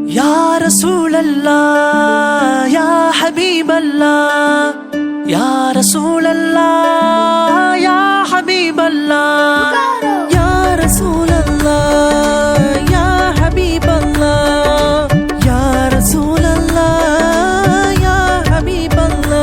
يا رسول الله يا حبيب الله يا رسول الله يا حبيب الله يا رسول الله يا حبيب الله يا رسول الله يا حبيب الله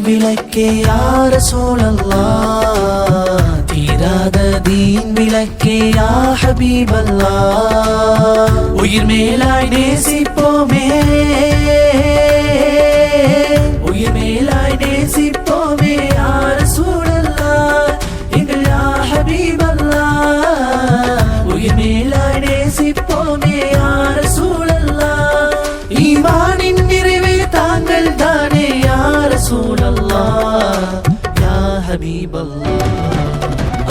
விளக்கே யா ரசூலல்லாஹ் தீராத தீன் விளக்கே யா ஹபீபல்லாஹ் உயிர் மேலாய் நேசிப்போமே உயிர் மேலாய் நேசிப்போமே யா ரசூலல்லாஹ் எங்கள் யா ஹபீபல்லாஹ் உயிர் மேலாய் நேசிப்போமே யா ரசூலல்லாஹ் ஈமானின் நிறைவே தாங்கள் தானே யா ரசூலல்லாஹ் யா ஹபீபல்லாஹ்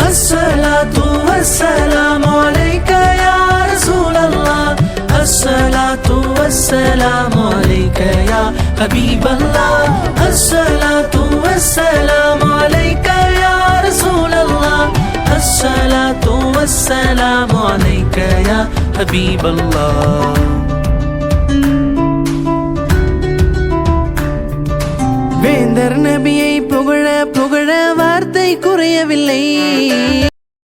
அஸ்ஸலாத்து வஸ்ஸலாமு அலைக யா ரசூலல்லாஹ் அஸ்ஸலாத்து வஸ்ஸலாமு அலைக யா ஹபீபல்லாஹ் அஸ்ஸலாத்து வஸ்ஸலாமு அலைக யா ரசூலல்லாஹ் அஸ்ஸலாத்து வஸ்ஸலாமு அலைக யா ஹபீபல்லாஹ் வேந்தர் நபியை புகழ புகழ வார்த்தை குறையவில்லை.